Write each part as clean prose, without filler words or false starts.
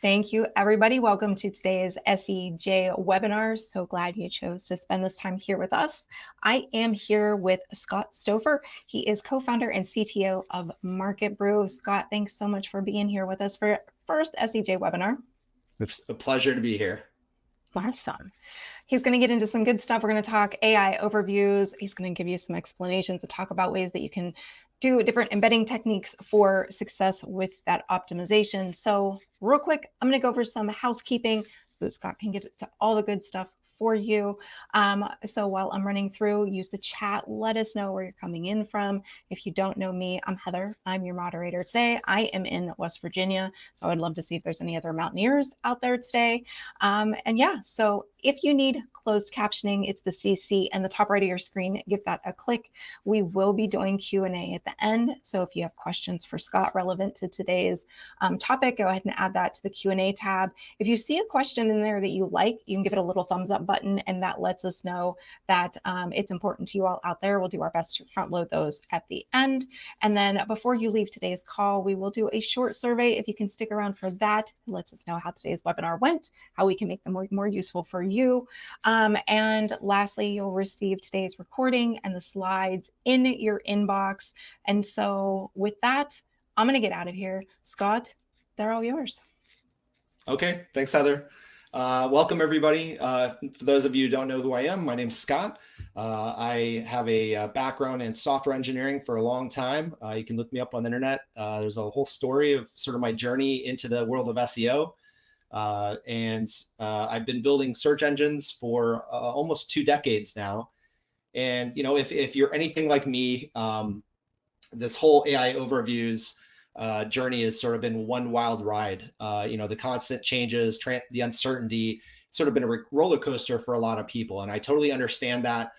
Thank you, everybody. Welcome to today's SEJ webinar. So glad you chose to spend this time here with us. I am here with Scott Stouffer. He is co-founder and CTO of Market Brew. Scott, thanks so much for being here with us for first SEJ webinar. It's a pleasure to be here. Awesome. He's going to get into some good stuff. We're going to talk AI overviews. He's going to give you some explanations to talk about ways that you can do different embedding techniques for success with that optimization. So real quick, I'm going to go over some housekeeping so that Scott can get to all the good stuff for you. So while I'm running through, use the chat. Let us know where you're coming in from. If you don't know me, I'm Heather. I'm your moderator today. I am in West Virginia, so I'd love to see if there's any other Mountaineers out there today. And yeah, so if you need closed captioning, it's the CC and the top right of your screen. Give that a click. We will be doing Q&A at the end. So if you have questions for Scott relevant to today's topic, go ahead and add that to the Q&A tab. If you see a question in there that you like, you can give it a little thumbs up button, and that lets us know that it's important to you all out there. We'll do our best to front load those at the end. And then before you leave today's call, we will do a short survey. If you can stick around for that, it lets us know how today's webinar went, how we can make them more useful for you. And lastly, you'll receive today's recording and the slides in your inbox. And so with that, I'm going to get out of here. Scott, they're all yours. Okay, thanks, Heather. Welcome, everybody. For those of you who don't know who I am, my name's Scott. I have a background in software engineering for a long time. You can look me up on the internet. There's a whole story of sort of my journey into the world of SEO. I've been building search engines for almost 2 decades now. And, you know, if you're anything like me, this whole AI overviews journey has sort of been one wild ride. You know, the constant changes, the uncertainty, it's sort of been a roller coaster for a lot of people. And I totally understand that.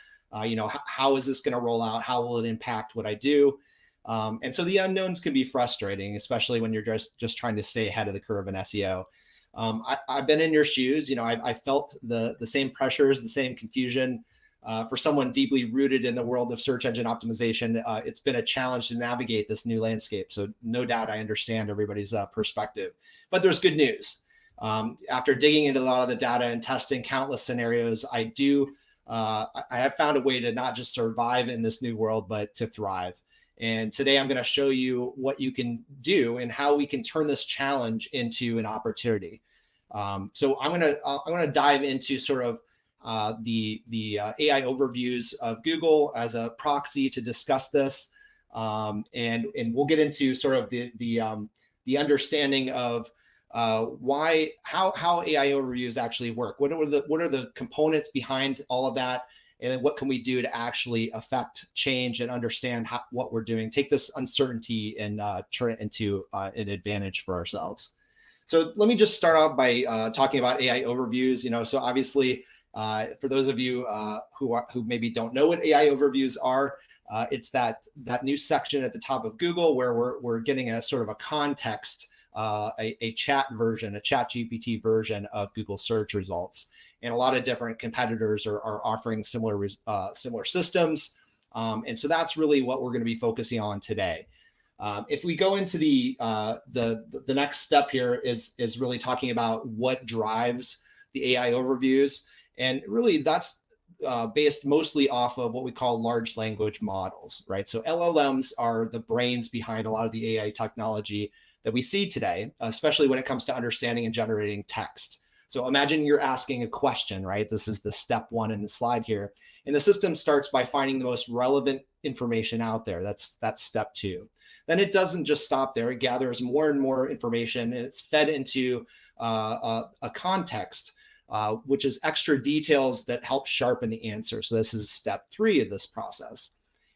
You know, how is this going to roll out? How will it impact what I do? And so the unknowns can be frustrating, especially when you're just trying to stay ahead of the curve in SEO. I've been in your shoes. You know, I felt the same pressures, the same confusion. For someone deeply rooted in the world of search engine optimization, it's been a challenge to navigate this new landscape. So no doubt I understand everybody's perspective, but there's good news. After digging into a lot of the data and testing countless scenarios, I have found a way to not just survive in this new world, but to thrive. And today I'm going to show you what you can do and how we can turn this challenge into an opportunity. So I'm going to dive into sort of the AI overviews of Google as a proxy to discuss this, and we'll get into sort of the understanding of how AI overviews actually work. What are the components behind all of that? And then what can we do to actually affect change and understand what we're doing, take this uncertainty and turn it into an advantage for ourselves. So let me just start off by talking about AI overviews. You know, so obviously, for those of you who maybe don't know what AI overviews are, it's that new section at the top of Google where we're getting a sort of a context, a chat version, a chat GPT version of Google search results. And a lot of different competitors are offering similar systems. And so that's really what we're going to be focusing on today. If we go into the next step here is really talking about what drives the AI overviews. And really that's based mostly off of what we call large language models, right? So LLMs are the brains behind a lot of the AI technology that we see today, especially when it comes to understanding and generating text. So imagine you're asking a question, right? This is the step 1 in the slide here. And the system starts by finding the most relevant information out there. That's step 2. Then it doesn't just stop there. It gathers more and more information, and it's fed into a context, which is extra details that help sharpen the answer. So this is step 3 of this process.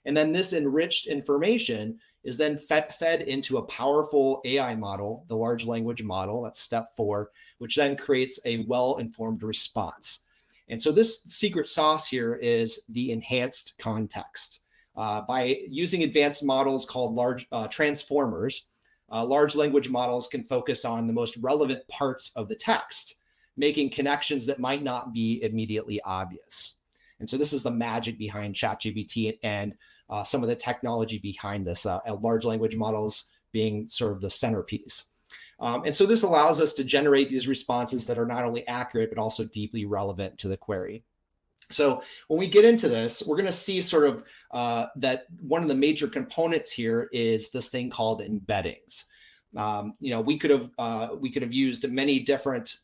And then this enriched information is then fed into a powerful AI model, the large language model, that's step 4, which then creates a well-informed response. And so this secret sauce here is the enhanced context. By using advanced models called large transformers, large language models can focus on the most relevant parts of the text, making connections that might not be immediately obvious. And so this is the magic behind ChatGPT and some of the technology behind this, large language models being sort of the centerpiece. And so this allows us to generate these responses that are not only accurate, but also deeply relevant to the query. So when we get into this, we're going to see sort of that one of the major components here is this thing called embeddings. We could have used many different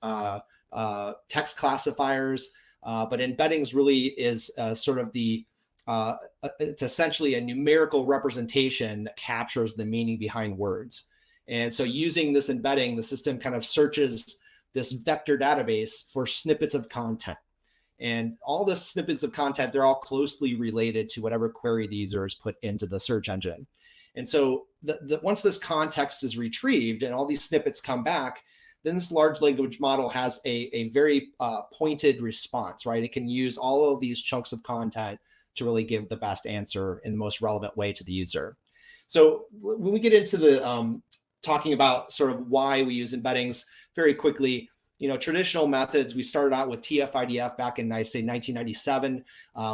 text classifiers, but embeddings really is sort of it's essentially a numerical representation that captures the meaning behind words. And so using this embedding, the system kind of searches this vector database for snippets of content. And all the snippets of content, they're all closely related to whatever query the user has put into the search engine. And so once this context is retrieved and all these snippets come back, then this large language model has a very pointed response, right? It can use all of these chunks of content to really give the best answer in the most relevant way to the user. So when we get into the talking about sort of why we use embeddings very quickly, traditional methods, we started out with TF-IDF back in, I say, 1997,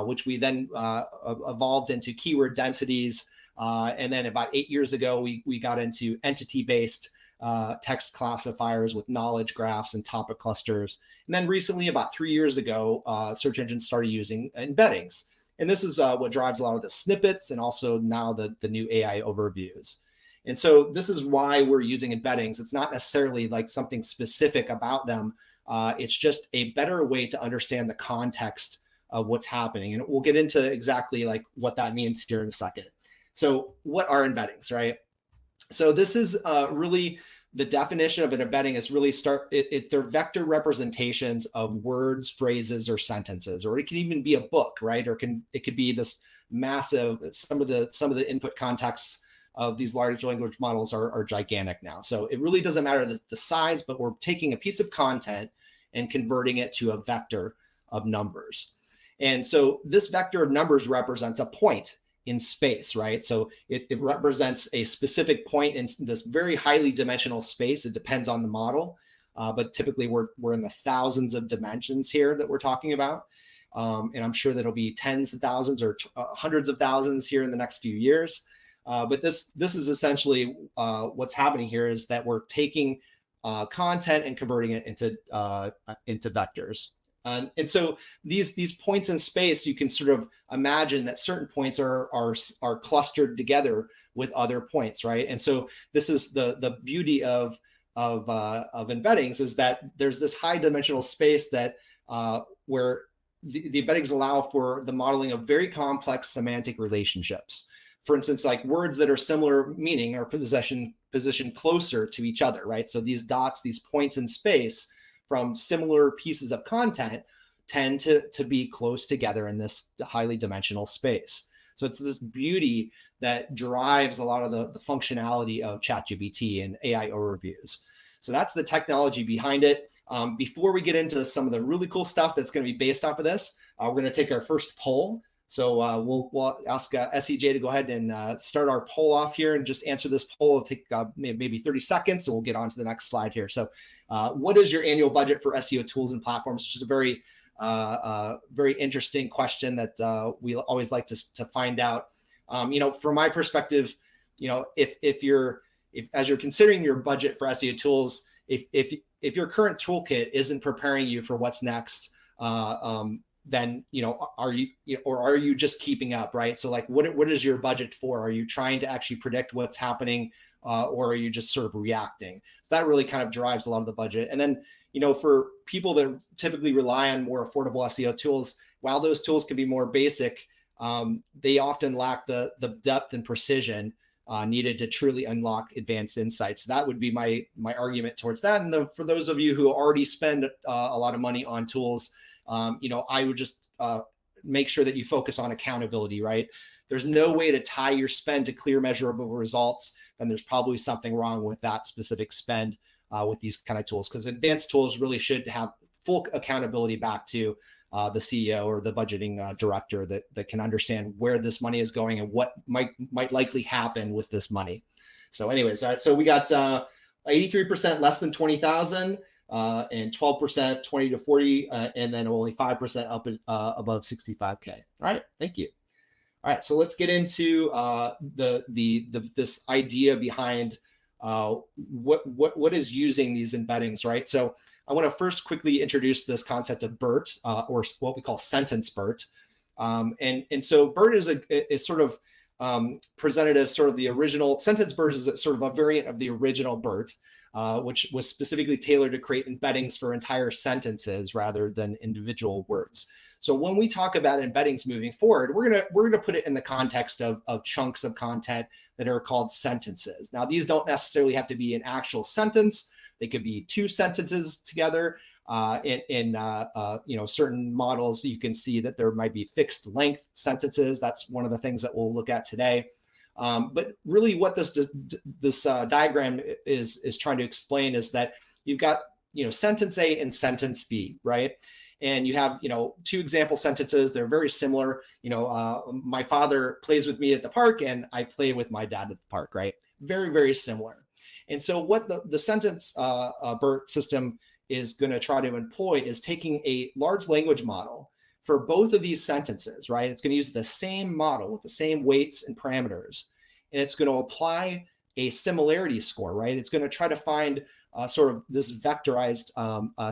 which we then evolved into keyword densities. And then about 8 years ago, we got into entity-based text classifiers with knowledge graphs and topic clusters. And then recently, about 3 years ago, search engines started using embeddings. And this is what drives a lot of the snippets and also now the new AI overviews. And so this is why we're using embeddings. It's not necessarily like something specific about them. It's just a better way to understand the context of what's happening. And we'll get into exactly like what that means here in a second. So what are embeddings, right? So this is really the definition of an embedding is really they're vector representations of words, phrases, or sentences, or it can even be a book, right? Or it could be this massive, some of the input contexts of these large language models are gigantic now. So it really doesn't matter the size, but we're taking a piece of content and converting it to a vector of numbers. And so this vector of numbers represents a point in space, right? So it represents a specific point in this very highly dimensional space. It depends on the model, but typically we're in the thousands of dimensions here that we're talking about. And I'm sure that'll be tens of thousands or hundreds of thousands here in the next few years. But this is essentially what's happening here is that we're taking content and converting it into vectors. And so these points in space, you can sort of imagine that certain points are clustered together with other points, right? And so this is the beauty of embeddings is that there's this high dimensional space that where the embeddings allow for the modeling of very complex semantic relationships. For instance, like words that are similar meaning are positioned closer to each other, right? So these dots, these points in space from similar pieces of content tend to be close together in this highly dimensional space. So it's this beauty that drives a lot of the functionality of ChatGPT and AI overviews. So that's the technology behind it. Before we get into some of the really cool stuff that's going to be based off of this, we're going to take our first poll. So we'll ask SEJ to go ahead and start our poll off here and just answer this poll. It'll take maybe 30 seconds, and we'll get on to the next slide here. So what is your annual budget for SEO tools and platforms? It's just a very, very interesting question that we always like to find out. From my perspective, if as you're considering your budget for SEO tools, if your current toolkit isn't preparing you for what's next, then are you just keeping up, right? So like what is your budget for? Are you trying to actually predict what's happening, or are you just sort of reacting? So that really kind of drives a lot of the budget. And then for people that typically rely on more affordable SEO tools, while those tools can be more basic, they often lack the depth and precision needed to truly unlock advanced insights. So that would be my argument towards that. And for those of you who already spend a lot of money on tools, I would just make sure that you focus on accountability, right? There's no way to tie your spend to clear, measurable results. Then there's probably something wrong with that specific spend with these kind of tools, because advanced tools really should have full accountability back to the CEO or the budgeting director that can understand where this money is going and what might likely happen with this money. So anyways, all right, so we got 83% less than 20,000. And 12%, 20 to 40, and then only 5% up above 65K. All right, thank you. All right, so let's get into this idea behind what is using these embeddings, right? So I want to first quickly introduce this concept of BERT, or what we call Sentence-BERT. And so BERT is sort of presented as sort of the original. Sentence-BERT is sort of a variant of the original BERT, which was specifically tailored to create embeddings for entire sentences rather than individual words. So when we talk about embeddings moving forward, we're gonna put it in the context of chunks of content that are called sentences. Now, these don't necessarily have to be an actual sentence. They could be two sentences together. In certain models, you can see that there might be fixed length sentences. That's one of the things that we'll look at today. But really, what this diagram is trying to explain is that you've got sentence A and sentence B, right? And you have two example sentences. They're very similar. My father plays with me at the park, and I play with my dad at the park, right? Very, very similar. And so what the sentence BERT system is going to try to employ is taking a large language model for both of these sentences, right? It's going to use the same model with the same weights and parameters, and it's going to apply a similarity score, right? It's going to try to find sort of this vectorized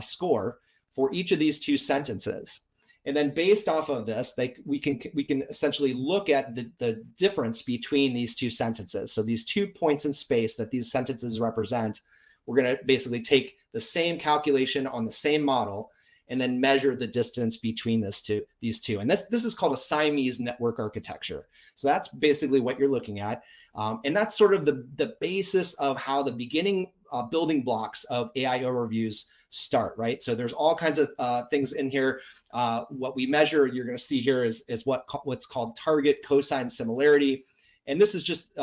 score for each of these two sentences. And then based off of this, we can essentially look at the difference between these two sentences. So these 2 points in space that these sentences represent, we're going to basically take the same calculation on the same model and then measure the distance between these two. And this is called a Siamese network architecture. So that's basically what you're looking at. And that's sort of the basis of how the beginning building blocks of AI overviews start, right? So there's all kinds of things in here. What we measure, you're going to see here is what's called target cosine similarity. And this is just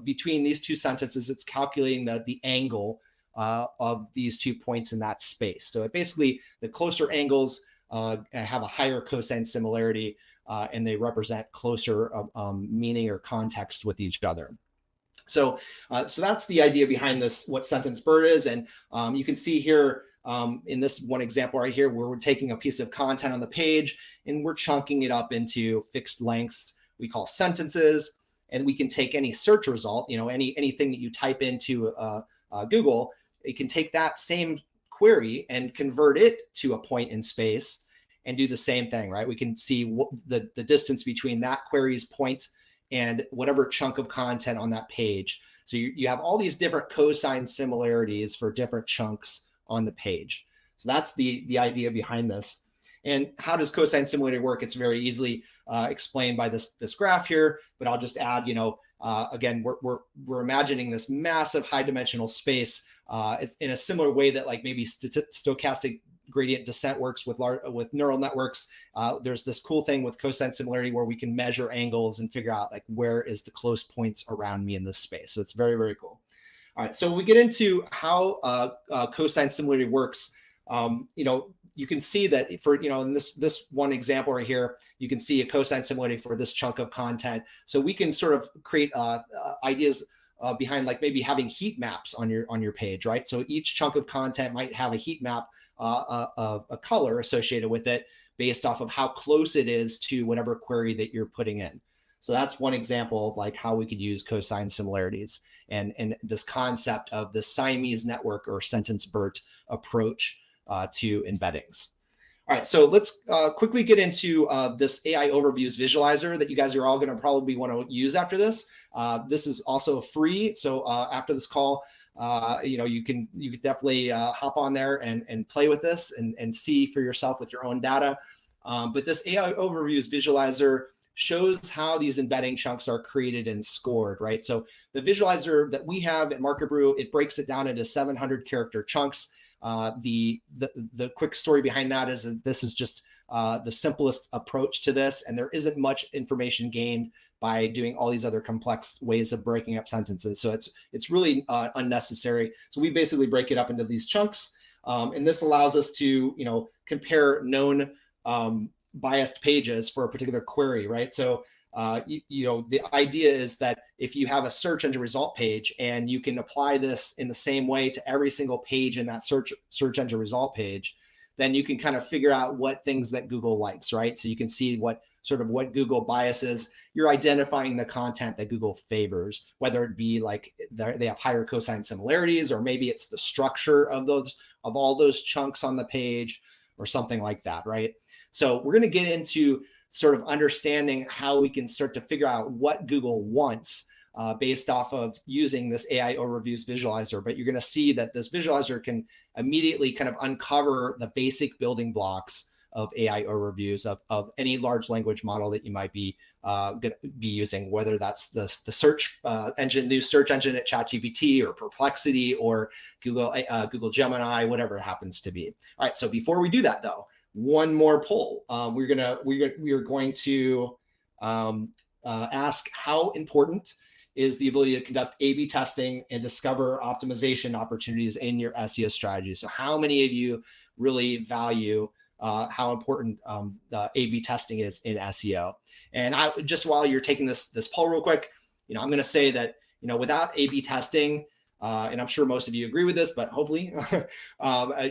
between these two sentences, it's calculating the angle of these 2 points in that space. So basically, the closer angles have a higher cosine similarity, and they represent closer meaning or context with each other. So that's the idea behind this, what Sentence-BERT is. And you can see here in this one example right here, where we're taking a piece of content on the page and we're chunking it up into fixed lengths we call sentences. And we can take any search result, anything that you type into Google, it can take that same query and convert it to a point in space and do the same thing, right? We can see what the distance between that query's point and whatever chunk of content on that page. So you have all these different cosine similarities for different chunks on the page. So that's the idea behind this. And how does cosine similarity work? It's very easily explained by this graph here, but I'll just add, again, we're imagining this massive high dimensional space. It's in a similar way that like maybe stochastic gradient descent works with neural networks. There's this cool thing with cosine similarity where we can measure angles and figure out like where is the close points around me in this space. So it's very, very cool. All right, so we get into how cosine similarity works. You can see that for, in this one example right here, you can see a cosine similarity for this chunk of content. So we can sort of create ideas behind like maybe having heat maps on your page, right? So each chunk of content might have a heat map, a color associated with it based off of how close it is to whatever query that you're putting in. So that's one example of like how we could use cosine similarities and this concept of the Siamese network or Sentence-BERT approach to embeddings. All right, so let's quickly get into this AI overviews visualizer that you guys are all going to probably want to use after this. This is also free, so after this call, you can definitely hop on there and play with this and see for yourself with your own data. But this AI overviews visualizer shows how these embedding chunks are created and scored, right? So the visualizer that we have at Market Brew, it breaks it down into 700 character chunks. The quick story behind that is that this is just the simplest approach to this, and there isn't much information gained by doing all these other complex ways of breaking up sentences. So it's really unnecessary. So we basically break it up into these chunks, and this allows us to compare known biased pages for a particular query, right? So the idea is that if you have a search engine result page and you can apply this in the same way to every single page in that search engine result page, then you can kind of figure out what things that Google likes, right? So you can see what sort of what Google biases, you're identifying the content that Google favors, whether it be like they have higher cosine similarities, or maybe it's the structure of all those chunks on the page or something like that, right? So we're going to get into sort of understanding how we can start to figure out what Google wants based off of using this AI overviews visualizer. But you're going to see that this visualizer can immediately kind of uncover the basic building blocks of AI overviews of any large language model that you might be going to be using, whether that's the search engine, new search engine at ChatGPT or Perplexity or Google Gemini, whatever it happens to be. All right. So before we do that, though, one more poll. We are going to ask how important is the ability to conduct A/B testing and discover optimization opportunities in your SEO strategy. So how many of you really value how important the A/B testing is in SEO? And I just, while you're taking this poll real quick, I'm going to say that, without A/B testing, and I'm sure most of you agree with this, but hopefully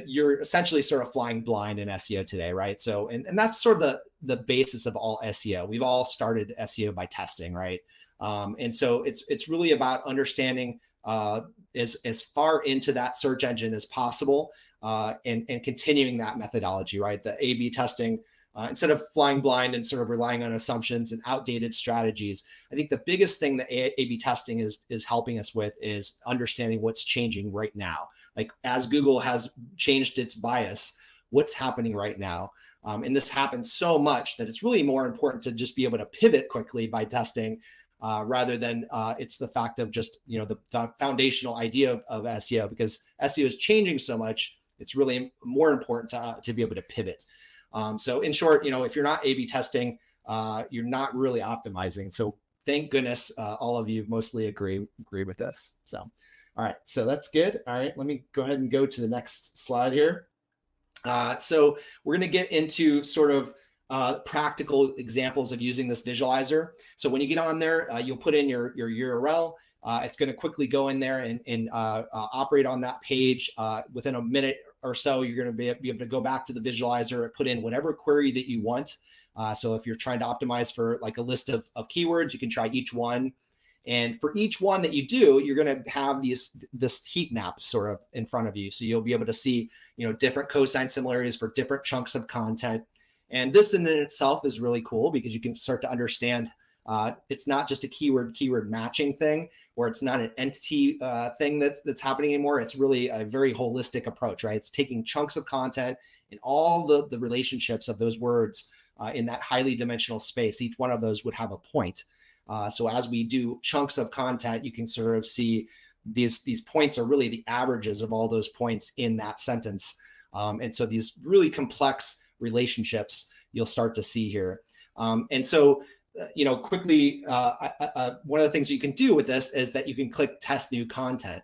you're essentially sort of flying blind in SEO today, right? So, and that's sort of the basis of all SEO. We've all started SEO by testing, right? And so it's really about understanding as far into that search engine as possible and continuing that methodology, right? The A/B testing, instead of flying blind and sort of relying on assumptions and outdated strategies. I think the biggest thing that A/B testing is helping us with is understanding what's changing right now. Like as Google has changed its bias, what's happening right now? And this happens so much that it's really more important to just be able to pivot quickly by testing rather than it's the fact of just, the foundational idea of SEO, because SEO is changing so much. It's really more important to be able to pivot. So in short, if you're not A/B testing, you're not really optimizing. So thank goodness all of you mostly agree with this. So, all right, so that's good. All right, let me go ahead and go to the next slide here. So we're going to get into sort of practical examples of using this visualizer. So when you get on there, you'll put in your URL. It's going to quickly go in there and operate on that page. Within a minute or so, you're going to be able to go back to the visualizer and put in whatever query that you want. So if you're trying to optimize for like a list of keywords, you can try each one. And for each one that you do, you're going to have this heat map sort of in front of you. So you'll be able to see, different cosine similarities for different chunks of content. And this in itself is really cool because you can start to understand it's not just a keyword matching thing, or it's not an entity thing that's happening anymore. It's really a very holistic approach, right? It's taking chunks of content and all the relationships of those words in that highly dimensional space. Each one of those would have a point. So as we do chunks of content, you can sort of see these points are really the averages of all those points in that sentence. And so these really complex relationships you'll start to see here. And so, quickly, one of the things you can do with this is that you can click test new content.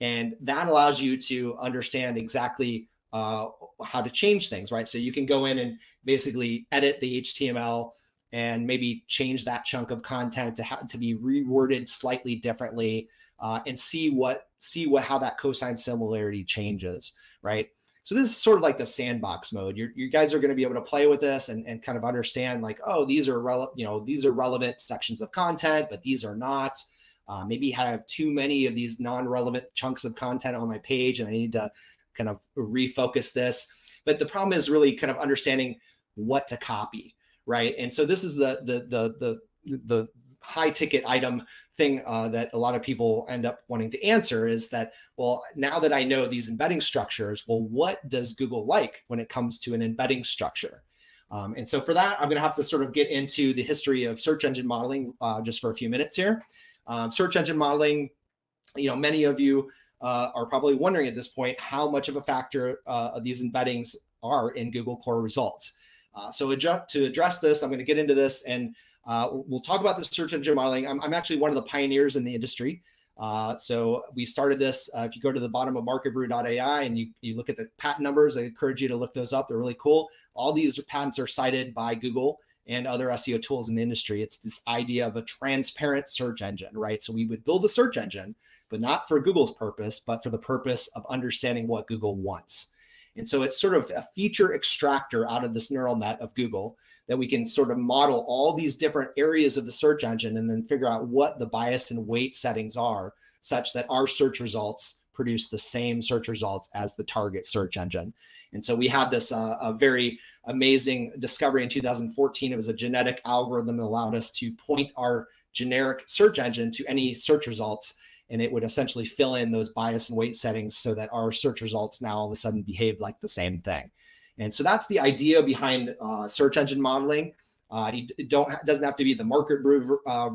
And that allows you to understand exactly how to change things, right? So you can go in and basically edit the HTML and maybe change that chunk of content to be reworded slightly differently and see how that cosine similarity changes, right? So this is sort of like the sandbox mode. You guys are going to be able to play with this and kind of understand like, oh, these are relevant sections of content, but these are not. Maybe I have too many of these non-relevant chunks of content on my page and I need to kind of refocus this. But the problem is really kind of understanding what to copy, right? And so this is the high ticket item thing that a lot of people end up wanting to answer is that, well, now that I know these embedding structures, well, what does Google like when it comes to an embedding structure? And so for that, I'm going to have to sort of get into the history of search engine modeling just for a few minutes here. Search engine modeling, many of you are probably wondering at this point how much of a factor these embeddings are in Google core results. So to address this, I'm going to get into this and we'll talk about the search engine modeling. I'm actually one of the pioneers in the industry. So we started this, if you go to the bottom of marketbrew.ai and you look at the patent numbers, I encourage you to look those up. They're really cool. All these patents are cited by Google and other SEO tools in the industry. It's this idea of a transparent search engine, right? So we would build a search engine, but not for Google's purpose, but for the purpose of understanding what Google wants. And so it's sort of a feature extractor out of this neural net of Google that we can sort of model all these different areas of the search engine and then figure out what the bias and weight settings are such that our search results produce the same search results as the target search engine. And so we had this a very amazing discovery in 2014. It was a genetic algorithm that allowed us to point our generic search engine to any search results, and it would essentially fill in those bias and weight settings so that our search results now all of a sudden behave like the same thing. And so that's the idea behind search engine modeling. It doesn't have to be the market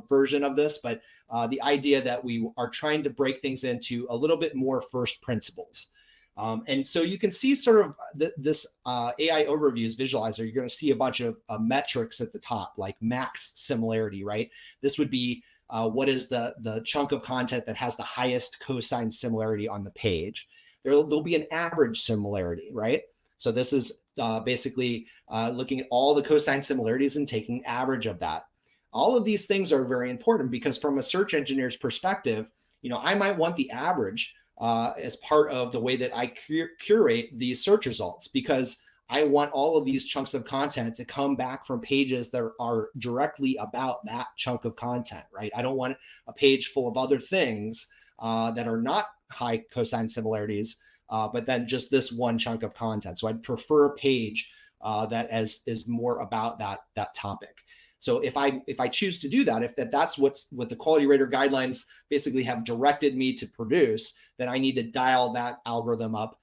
version of this, but the idea that we are trying to break things into a little bit more first principles. And so you can see sort of this AI overviews visualizer. You're going to see a bunch of metrics at the top, like max similarity, right? This would be what is the chunk of content that has the highest cosine similarity on the page. There'll be an average similarity, right? So this is basically looking at all the cosine similarities and taking average of that. All of these things are very important because from a search engineer's perspective, I might want the average as part of the way that I curate these search results, because I want all of these chunks of content to come back from pages that are directly about that chunk of content, right? I don't want a page full of other things that are not high cosine similarities, but then just this one chunk of content. So I'd prefer a page that is more about that topic. So if I choose to do that, if that's what the quality rater guidelines basically have directed me to produce, then I need to dial that algorithm up.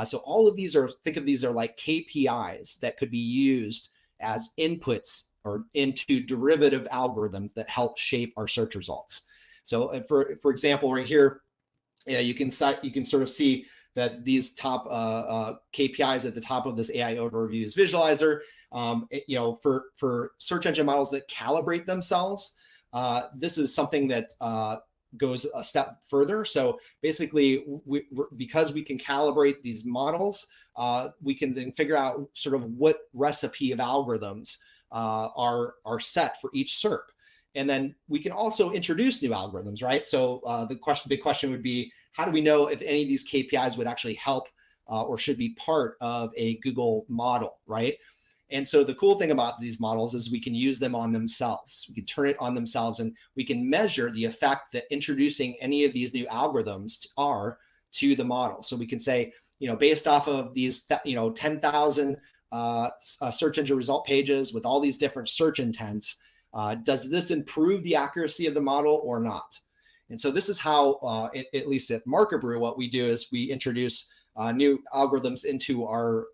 So all of these think of these are like KPIs that could be used as inputs or into derivative algorithms that help shape our search results. So for example, right here, you can sort of see that these top KPIs at the top of this AI overviews visualizer, for search engine models that calibrate themselves, this is something that goes a step further. So basically, because we can calibrate these models, we can then figure out sort of what recipe of algorithms are set for each SERP. And then we can also introduce new algorithms, right? So the big question would be, how do we know if any of these KPIs would actually help or should be part of a Google model, right? And so the cool thing about these models is we can use them on themselves. We can turn it on themselves, and we can measure the effect that introducing any of these new algorithms are to the model. So we can say, based off of these, 10,000 search engine result pages with all these different search intents, does this improve the accuracy of the model or not? And so this is how, at least at Market Brew, what we do is we introduce new algorithms into our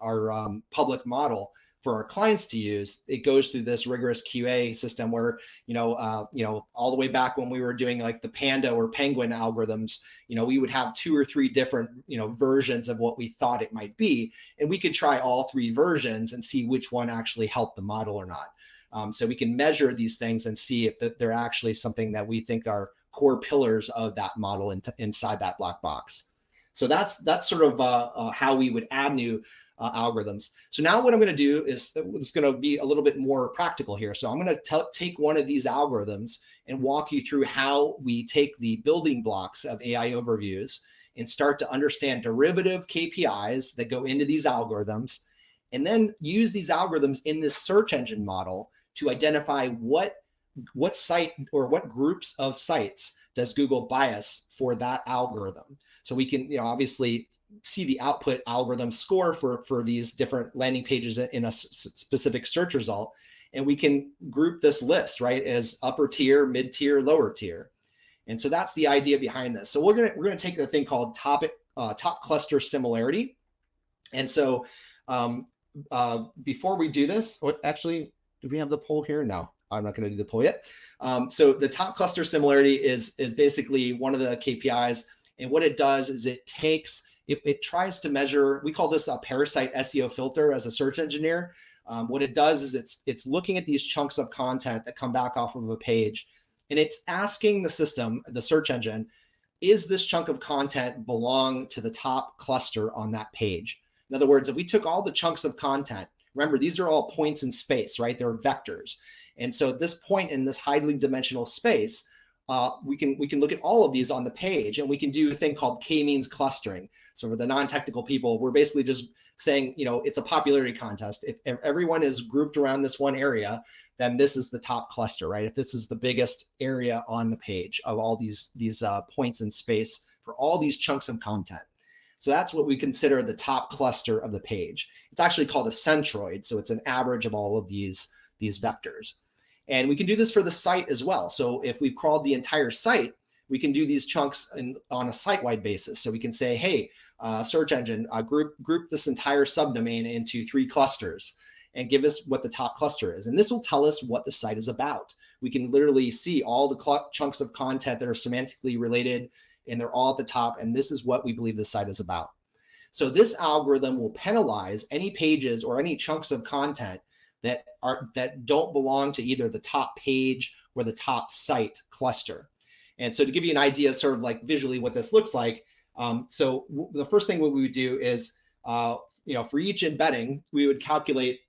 public model for our clients to use. It goes through this rigorous QA system where, all the way back when we were doing like the Panda or Penguin algorithms, we would have 2 or 3 different, versions of what we thought it might be. And we could try all 3 versions and see which one actually helped the model or not. So we can measure these things and see if they're actually something that we think are core pillars of that model inside that black box. So that's sort of how we would add new algorithms. So now what I'm going to do is it's going to be a little bit more practical here. So I'm going to take one of these algorithms and walk you through how we take the building blocks of AI overviews and start to understand derivative KPIs that go into these algorithms, and then use these algorithms in this search engine model to identify what site or what groups of sites does Google bias for that algorithm. So we can, obviously see the output algorithm score for these different landing pages in a specific search result. And we can group this list, right, as upper tier, mid tier, lower tier. And so that's the idea behind this. So we're going to take the thing called top cluster similarity. And so before we do this, actually, do we have the poll here? No, I'm not going to do the poll yet. So the top cluster similarity is basically one of the KPIs. And what it does is it tries to measure, we call this a parasite SEO filter as a search engineer. What it does is it's looking at these chunks of content that come back off of a page, and it's asking the system, the search engine, is this chunk of content belong to the top cluster on that page? In other words, if we took all the chunks of content, remember, these are all points in space, right? They're vectors. And so this point in this highly dimensional space, we can look at all of these on the page, and we can do a thing called k-means clustering. So for the non-technical people, we're basically just saying, it's a popularity contest. If everyone is grouped around this one area, then this is the top cluster, right? If this is the biggest area on the page of all these points in space for all these chunks of content. So that's what we consider the top cluster of the page. It's actually called a centroid. So it's an average of all of these vectors. And we can do this for the site as well. So if we've crawled the entire site, we can do these chunks on a site-wide basis. So we can say, hey, search engine, group this entire subdomain into 3 clusters and give us what the top cluster is. And this will tell us what the site is about. We can literally see all the chunks of content that are semantically related, and they're all at the top. And this is what we believe the site is about. So this algorithm will penalize any pages or any chunks of content that don't belong to either the top page or the top site cluster. And so to give you an idea, sort of like visually what this looks like, so the first thing what we would do is, for each embedding, we would calculate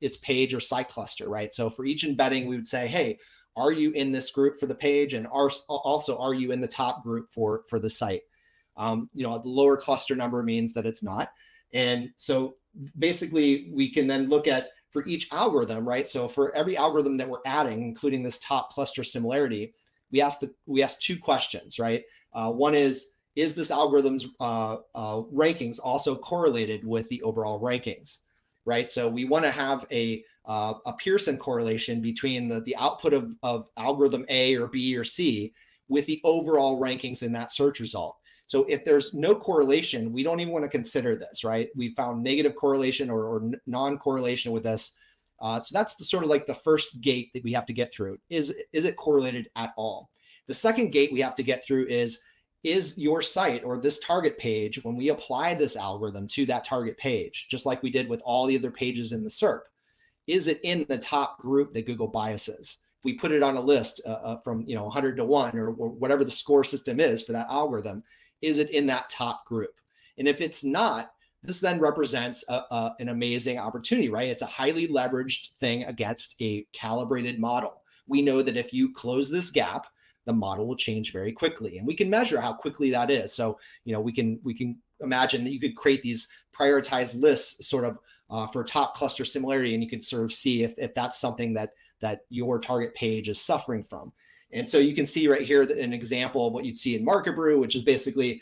its page or site cluster, right? So for each embedding, we would say, hey, are you in this group for the page? And also, are you in the top group for the site? The lower cluster number means that it's not. And so basically, we can then look at for each algorithm, right? So for every algorithm that we're adding, including this top cluster similarity, we ask 2 questions, right? One is this algorithm's rankings also correlated with the overall rankings, right? So we want to have a Pearson correlation between the output of algorithm A or B or C with the overall rankings in that search result. So if there's no correlation, we don't even want to consider this, right? We found negative correlation or non-correlation with this. So that's sort of like the first gate that we have to get through. Is it correlated at all? The second gate we have to get through is your site or this target page, when we apply this algorithm to that target page, just like we did with all the other pages in the SERP, is it in the top group that Google biases? If we put it on a list from 100 to 1 or whatever the score system is for that algorithm, is it in that top group? And if it's not, this then represents an amazing opportunity, right? It's a highly leveraged thing against a calibrated model. We know that if you close this gap, the model will change very quickly, and we can measure how quickly that is. So, we can imagine that you could create these prioritized lists sort of for top cluster similarity, and you can sort of see if that's something that your target page is suffering from. And so you can see right here an example of what you'd see in Market Brew, which is basically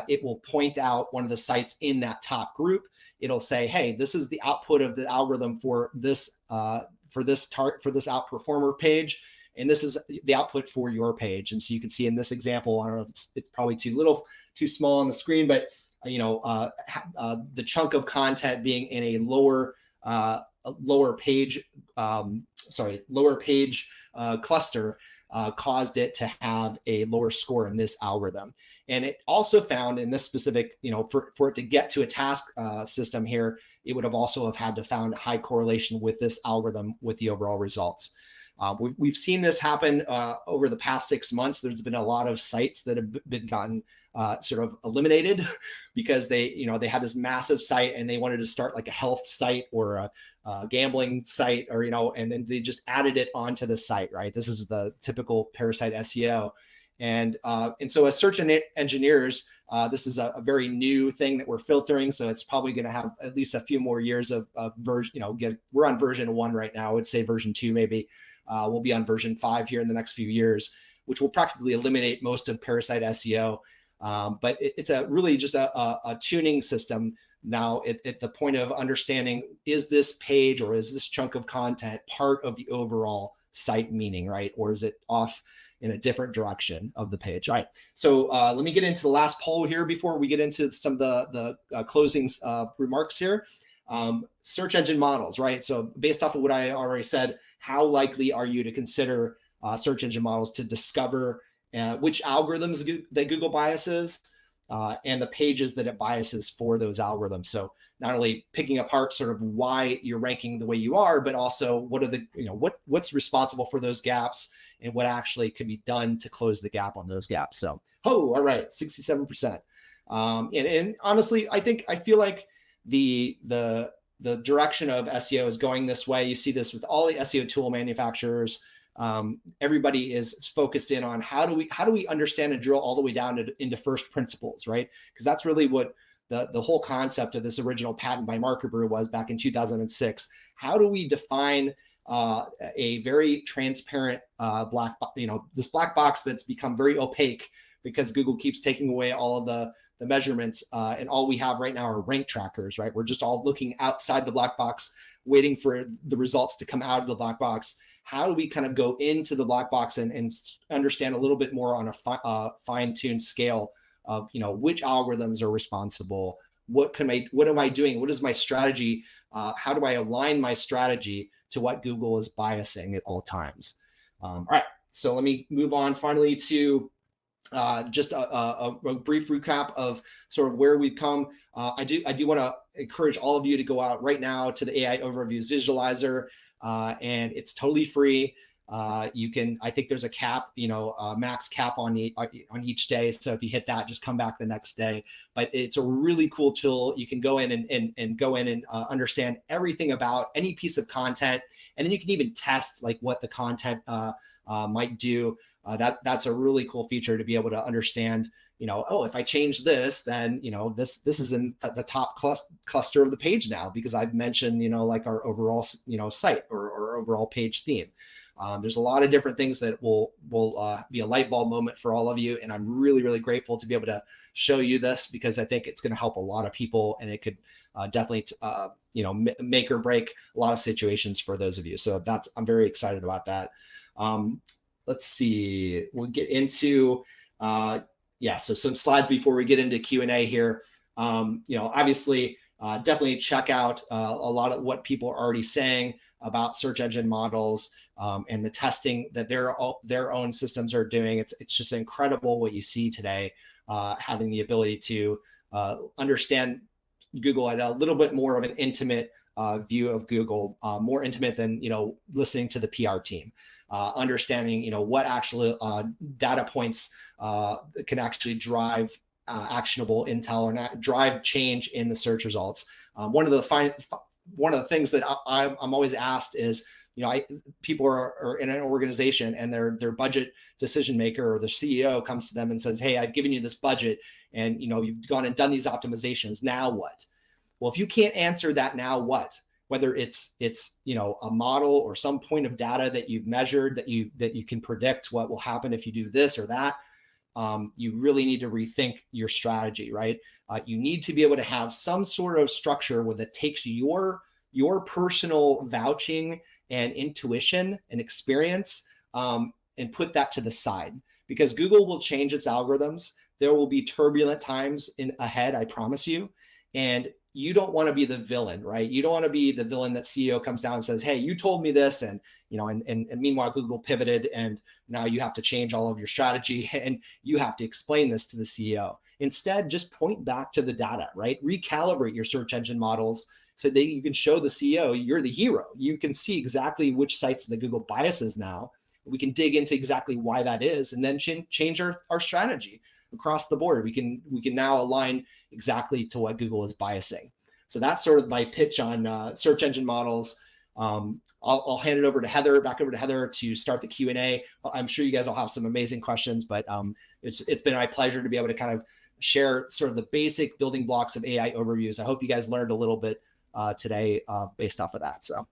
it will point out one of the sites in that top group. It'll say, hey, this is the output of the algorithm for this outperformer page, and this is the output for your page. And so you can see in this example, I don't know if it's probably too small on the screen, but the chunk of content being in a lower page cluster caused it to have a lower score in this algorithm. And it also found in this specific, for it to get to a task system here, it would have also had to found high correlation with this algorithm with the overall results. We've seen this happen over the past 6 months. There's been a lot of sites that have been gotten sort of eliminated because they had this massive site and they wanted to start like a health site or a gambling site, or and then they just added it onto the site, right? This is the typical parasite SEO, and so as search engineers, this is a very new thing that we're filtering. So it's probably going to have at least a few more years of version. We're on version 1 right now. I would say version 2 maybe. We'll be on version 5 here in the next few years, which will practically eliminate most of parasite SEO. But it's really just a tuning system now at the point of understanding, is this page or is this chunk of content part of the overall site meaning, right? Or is it off in a different direction of the page? All right. So let me get into the last poll here before we get into some of the closing remarks here. Search engine models, right? So based off of what I already said, how likely are you to consider search engine models to discover which algorithms that Google biases and the pages that it biases for those algorithms? So not only picking apart sort of why you're ranking the way you are, but also what are the, what's responsible for those gaps and what actually could be done to close the gap on those gaps. So, all right, 67%. And honestly, I feel like the direction of SEO is going this way. You see this with all the SEO tool manufacturers. everybody is focused in on how do we understand and drill all the way down into first principles, right? Because that's really what the whole concept of this original patent by Marker Brew was back in 2006. How do we define a very transparent this black box that's become very opaque because Google keeps taking away all of the measurements, and all we have right now are rank trackers, right? We're just all looking outside the black box, waiting for the results to come out of the black box. How do we kind of go into the black box and understand a little bit more on a fine-tuned scale of, which algorithms are responsible? What am I doing? What is my strategy? How do I align my strategy to what Google is biasing at all times? All right, so let me move on finally to just a brief recap of sort of where we've come. I do want to encourage all of you to go out right now to the AI Overviews Visualizer, and it's totally free. You can, I think there's a cap, max cap on each day. So if you hit that, just come back the next day. But it's a really cool tool. You can go in and go in and understand everything about any piece of content, and then you can even test like what the content might do. That's a really cool feature to be able to understand, oh, if I change this, then, this is in the top cluster of the page now, because I've mentioned, like our overall, site or overall page theme. There's a lot of different things that will be a light bulb moment for all of you. And I'm really, really grateful to be able to show you this, because I think it's going to help a lot of people, and it could definitely, make or break a lot of situations for those of you. So I'm very excited about that. Let's see, we'll get into, so some slides before we get into Q&A here. Obviously, definitely check out a lot of what people are already saying about search engine models and the testing that their own systems are doing. It's just incredible what you see today, having the ability to understand Google at a little bit more of an intimate view of Google, more intimate than, listening to the PR team. Understanding, what actually data points can actually drive actionable intel or drive change in the search results. One of the things that I'm always asked is, people are in an organization and their budget decision maker or the CEO comes to them and says, "Hey, I've given you this budget, and you've gone and done these optimizations. Now what?" Well, if you can't answer that, now what? Whether it's a model or some point of data that you've measured that you can predict what will happen if you do this or that, you really need to rethink your strategy, right? You need to be able to have some sort of structure where that takes your personal vouching and intuition and experience and put that to the side, because Google will change its algorithms. There will be turbulent times ahead, I promise you. And you don't want to be the villain, right? You don't want to be the villain that CEO comes down and says, "Hey, you told me this," and meanwhile Google pivoted, and now you have to change all of your strategy, and you have to explain this to the CEO. Instead, just point back to the data, right? Recalibrate your search engine models so that you can show the CEO you're the hero. You can see exactly which sites the Google biases now. We can dig into exactly why that is, and then change our strategy across the board. We can now align exactly to what Google is biasing. So that's sort of my pitch on search engine models. I'll hand it over to back over to Heather to start the Q&A. I'm sure you guys will have some amazing questions, but it's been my pleasure to be able to kind of share sort of the basic building blocks of AI overviews. I hope you guys learned a little bit today based off of that. So.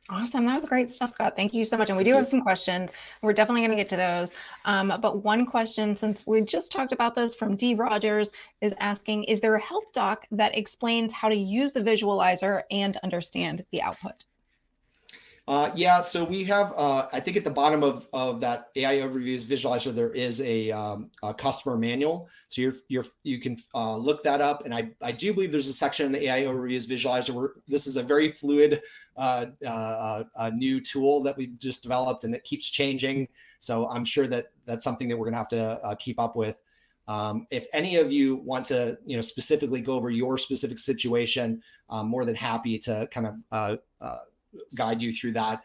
Awesome. That was great stuff, Scott. Thank you so much. And we do have some questions. We're definitely going to get to those. But one question, since we just talked about this, from D. Rogers, is asking, is there a help doc that explains how to use the visualizer and understand the output? Yeah, so we have, I think at the bottom of that AI Overviews Visualizer, there is a customer manual. So you can look that up. And I do believe there's a section in the AI Overviews Visualizer where this is a very fluid new tool that we've just developed, and it keeps changing. So I'm sure that that's something that we're gonna have to keep up with. If any of you want to, specifically go over your specific situation, I'm more than happy to kind of guide you through that,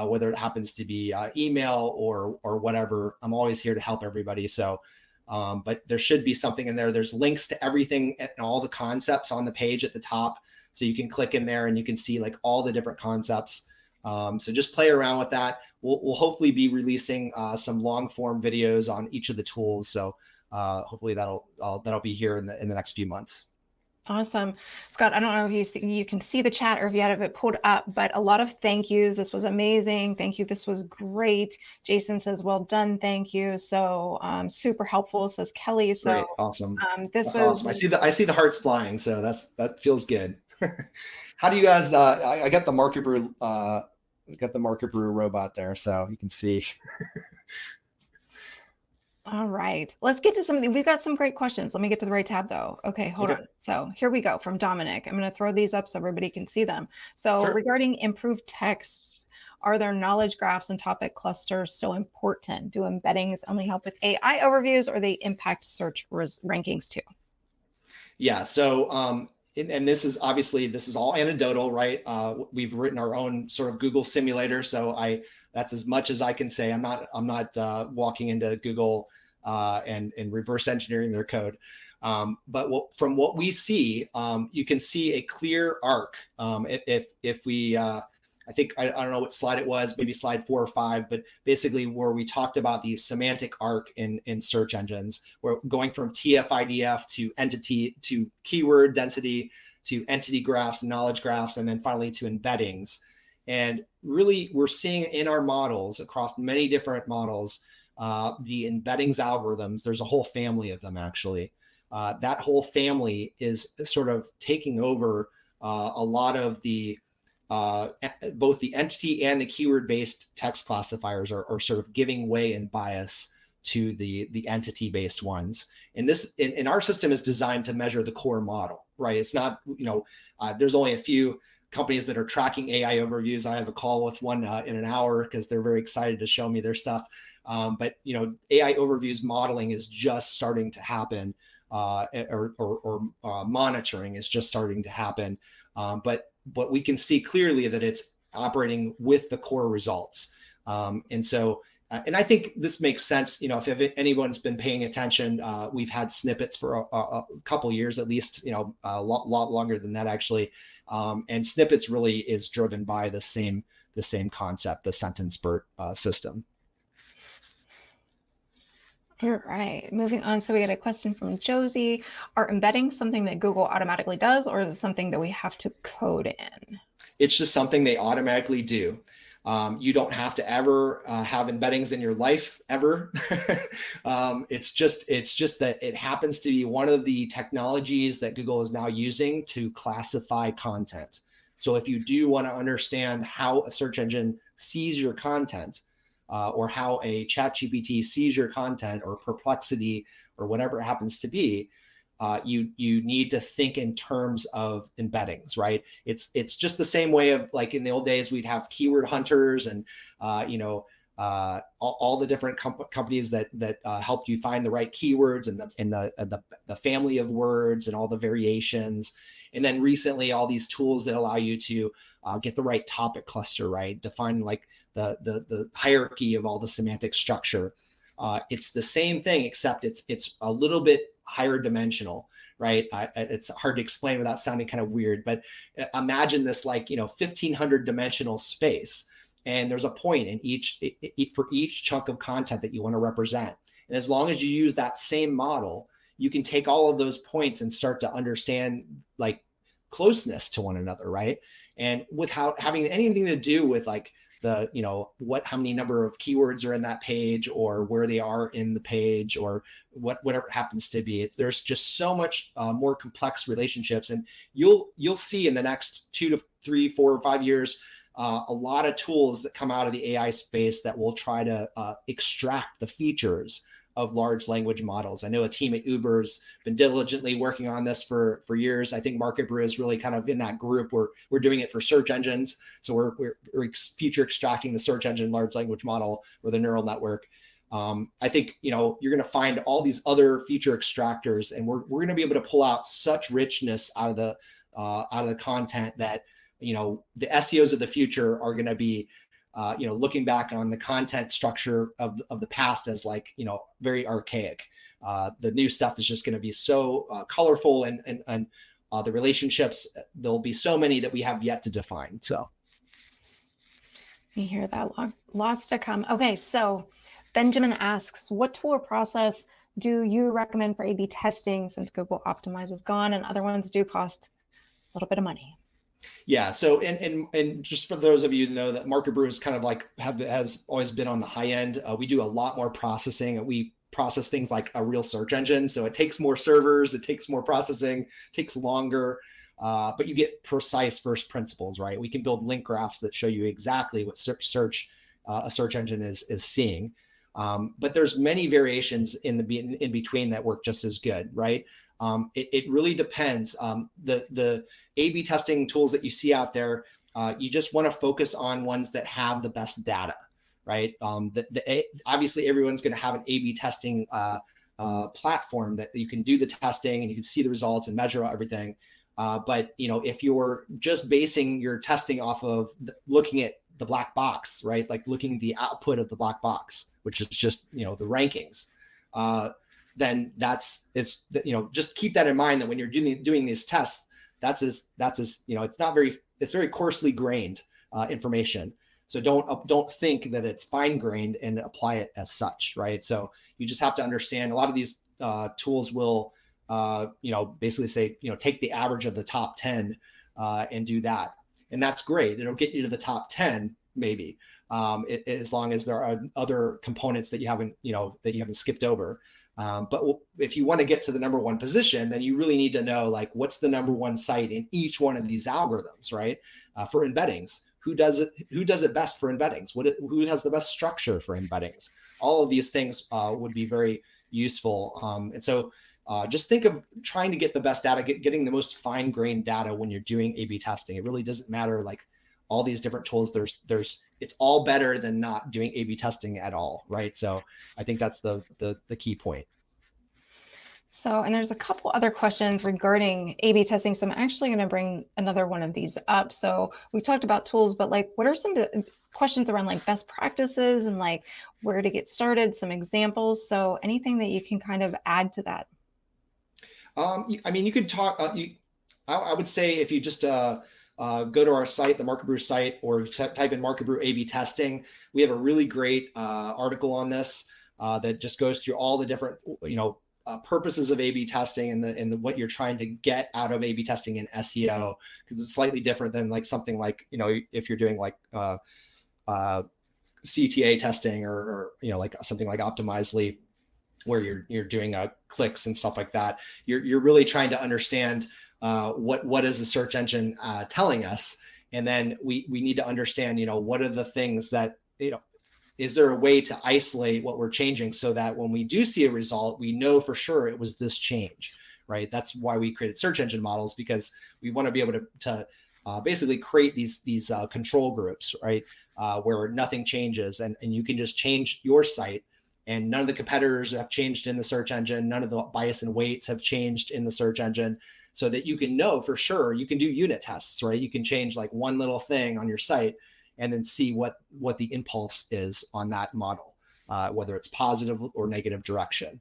whether it happens to be email or whatever. I'm always here to help everybody. So, but there should be something in there. There's links to everything and all the concepts on the page at the top. So you can click in there and you can see like all the different concepts So just play around with that. We'll hopefully be releasing some long form videos on each of the tools. So hopefully that'll be here in the next few months. Awesome. Scott, I don't know if you can see the chat or if you have it pulled up, but a lot of thank yous. This was amazing. Thank you. This was great. Jason says, well done. Thank you. So super helpful, says Kelly. So great. Awesome. That's awesome. I see the hearts flying. So that feels good. How do you guys, I got the market brew, robot there. So you can see. All right, let's get to something. We've got some great questions. Let me get to the right tab though. Okay, hold on. So here we go from Dominic. I'm going to throw these up so everybody can see them. So regarding improved text, are there knowledge graphs and topic clusters still important? Do embeddings only help with AI overviews or they impact search rankings too? Yeah, so and this is all anecdotal, right? We've written our own sort of Google simulator, so that's as much as I can say. I'm not walking into Google and reverse engineering their code. But from what we see, you can see a clear arc. If we, I think, I don't know what slide it was, maybe slide 4 or 5, but basically where we talked about the semantic arc in search engines, where going from TF-IDF to entity to keyword density to entity graphs, knowledge graphs, and then finally to embeddings. And really, we're seeing in our models across many different models, the embeddings algorithms, there's a whole family of them actually. That whole family is sort of taking over a lot of the, both the entity and the keyword-based text classifiers are sort of giving way in bias to the entity-based ones. And this, in our system, is designed to measure the core model, right? It's not, there's only a few companies that are tracking AI overviews. I have a call with one in an hour because they're very excited to show me their stuff. But AI overviews modeling is just starting to happen, or monitoring is just starting to happen. But we can see clearly that it's operating with the core results. And so, and I think this makes sense. If anyone's been paying attention, we've had snippets for a couple years, at least, a lot longer than that actually. And snippets really is driven by the same concept, the Sentence-BERT system. All right, moving on. So we got a question from Josie. Are embeddings something that Google automatically does, or is it something that we have to code in? It's just something they automatically do. You don't have to ever have embeddings in your life ever. It's just that it happens to be one of the technologies that Google is now using to classify content. So if you do want to understand how a search engine sees your content, or how a ChatGPT sees your content, or Perplexity, or whatever it happens to be, you need to think in terms of embeddings, right? It's just the same way of, like, in the old days, we'd have keyword hunters and all the different companies that helped you find the right keywords and the family of words and all the variations. And then recently, all these tools that allow you to get the right topic cluster, right? Define like the hierarchy of all the semantic structure. It's the same thing, except it's a little bit higher dimensional, right? It's hard to explain without sounding kind of weird, but imagine this like 1,500 dimensional space, and there's a point in for each chunk of content that you want to represent. And as long as you use that same model, you can take all of those points and start to understand like closeness to one another, right? And without having anything to do with like the, how many number of keywords are in that page, or where they are in the page, or whatever it happens to be. There's just so much more complex relationships. And you'll see in the next 2 to 3, 4, or 5 years, a lot of tools that come out of the AI space that will try to extract the features of large language models. I know a team at Uber's been diligently working on this for years. I think Market Brew is really kind of in that group where we're doing it for search engines. So we're feature extracting the search engine large language model or the neural network. I think, you're going to find all these other feature extractors, and we're going to be able to pull out such richness out of the content that, the SEOs of the future are going to be, looking back on the content structure of the past as like, very archaic. The new stuff is just going to be so colorful, and the relationships, there'll be so many that we have yet to define. So. You hear that? Lots to come. Okay, so Benjamin asks, what tool or process do you recommend for A/B testing since Google Optimize is gone and other ones do cost a little bit of money? Yeah. So, and just for those of you who know that Market Brew is kind of like has always been on the high end. We do a lot more processing. We process things like a real search engine. So it takes more servers, it takes more processing, takes longer, but you get precise first principles, right? We can build link graphs that show you exactly what a search engine is seeing. But there's many variations in between that work just as good, right? It really depends. The A/B testing tools that you see out there, you just want to focus on ones that have the best data, right? Obviously, everyone's going to have an A/B testing platform that you can do the testing and you can see the results and measure everything. But if you're just basing your testing off of looking at the black box, right? Like looking at the output of the black box, which is just the rankings. Then just keep that in mind, that when you're doing these tests, it's very coarsely grained information. So don't think that it's fine grained and apply it as such, right? So you just have to understand a lot of these tools will basically say, take the average of the top 10 and do that. And that's great. It'll get you to the top 10, maybe, as long as there are other components that you haven't skipped over. But if you want to get to the number one position, then you really need to know, like, what's the number one site in each one of these algorithms, right? For embeddings, who does it best for embeddings? Who has the best structure for embeddings? All of these things would be very useful. And so just think of trying to get the best data, getting the most fine-grained data when you're doing A/B testing. It really doesn't matter, like, all these different tools. It's all better than not doing A/B testing at all, right? So I think that's the key point. So, and there's a couple other questions regarding A/B testing. So I'm actually going to bring another one of these up. So we talked about tools, but like, what are some questions around like best practices and like where to get started, some examples? So anything that you can kind of add to that? I mean, you could talk, I would say if you just go to our site, the Market Brew site, or type in Market Brew A/B testing, we have a really great article on this that just goes through all the different, purposes of A/B testing and what you're trying to get out of A/B testing in SEO, because it's slightly different than like something like, if you're doing like CTA testing or like something like Optimizely, where you're doing clicks and stuff like that. You're really trying to understand what is the search engine telling us, and then we need to understand what are the things that is there a way to isolate what we're changing so that when we do see a result, we know for sure it was this change, right? That's why we created search engine models, because we want to be able to basically create these control groups, right? Where nothing changes, and you can just change your site, and none of the competitors have changed in the search engine. None of the bias and weights have changed in the search engine, so that you can know for sure. You can do unit tests, right? You can change like one little thing on your site and then see what the impulse is on that model, whether it's positive or negative direction.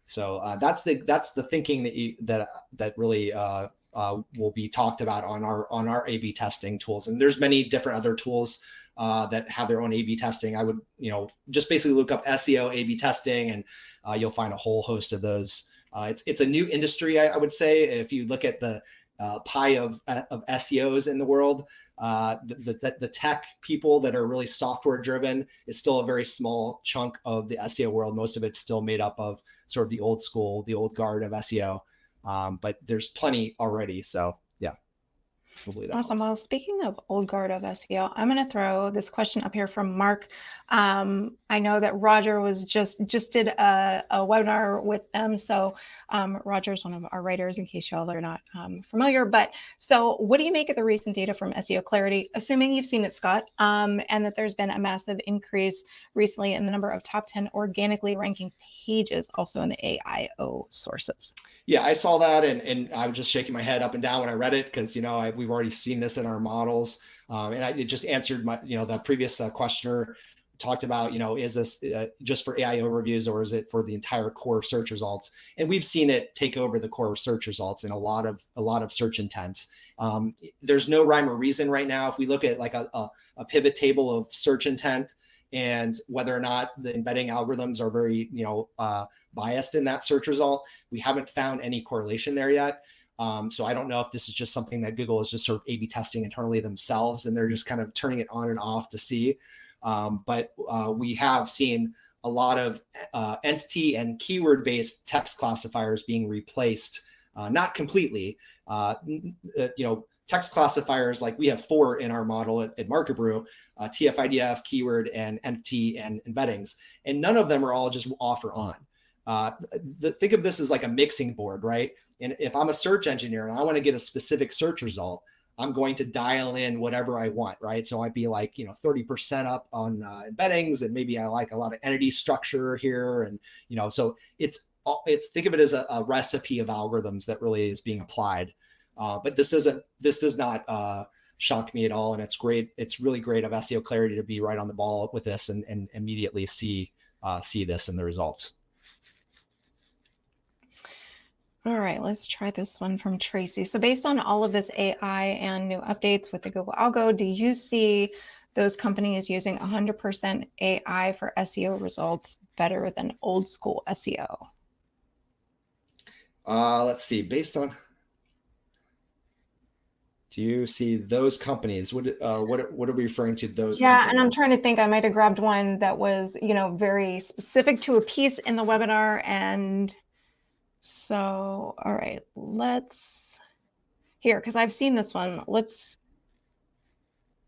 So that's the thinking that really will be talked about on our A/B testing tools. And there's many different other tools that have their own A/B testing. I would just basically look up SEO A/B testing, and you'll find a whole host of those. It's a new industry, I would say. If you look at the pie of SEOs in the world, the tech people that are really software driven is still a very small chunk of the SEO world. Most of it's still made up of sort of the old school, the old guard of SEO. But there's plenty already. So yeah, hopefully that Awesome. helps. Well, speaking of old guard of SEO, I'm going to throw this question up here from Mark. I know that Roger was just did a webinar with them. So Roger's one of our writers, in case y'all are not familiar. But so what do you make of the recent data from SEO Clarity, assuming you've seen it, Scott, and that there's been a massive increase recently in the number of top 10 organically ranking pages, also in the AIO sources? Yeah, I saw that, and I was just shaking my head up and down when I read it, because we've already seen this in our models, and it just answered my the previous questioner talked about, is this just for AI overviews, or is it for the entire core search results? And we've seen it take over the core search results in a lot of search intents. There's no rhyme or reason right now. If we look at like a pivot table of search intent and whether or not the embedding algorithms are very, biased in that search result, we haven't found any correlation there yet. So I don't know if this is just something that Google is just sort of A/B testing internally themselves, and they're just kind of turning it on and off to see. But we have seen a lot of entity and keyword-based text classifiers being replaced, not completely. Text classifiers, like we have 4 in our model at Market Brew, TF-IDF, keyword, and entity and embeddings, and none of them are all just off or on. Think of this as like a mixing board, right? And if I'm a search engineer and I want to get a specific search result, I'm going to dial in whatever I want, right? So I'd be like, 30% up on embeddings, and maybe I like a lot of entity structure here. And, so it's think of it as a recipe of algorithms that really is being applied. But this does not shock me at all. And it's great. It's really great of SEO Clarity to be right on the ball with this and immediately see this in the results. All right, let's try this one from Tracy. So based on all of this AI and new updates with the Google Algo, do you see those companies using 100% AI for SEO results better than old school SEO? Let's see. Do you see those companies? What are we referring to? Those? Yeah, companies? and I'm trying to think. I might have grabbed one that was, very specific to a piece in the webinar. And so, all right, because I've seen this one.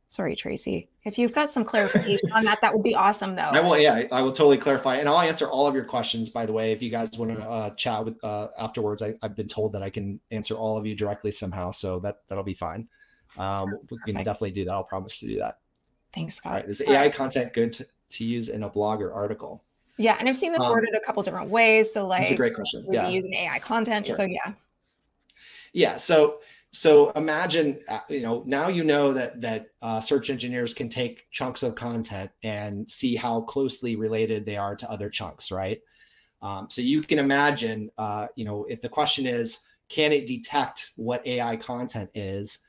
Sorry, Tracy. If you've got some clarification on that would be awesome, though. I will totally clarify. And I'll answer all of your questions, by the way, if you guys want to chat with afterwards. I've been told that I can answer all of you directly somehow, so that'll be fine. We can definitely do that. I'll promise to do that. Thanks, Scott. All right. Is AI content good to use in a blog or article? Yeah, and I've seen this worded a couple different ways. So that's a great question. We'd be using AI content. Sure. So yeah. Yeah. So imagine, now that search engineers can take chunks of content and see how closely related they are to other chunks, right? So you can imagine, if the question is, can it detect what AI content is?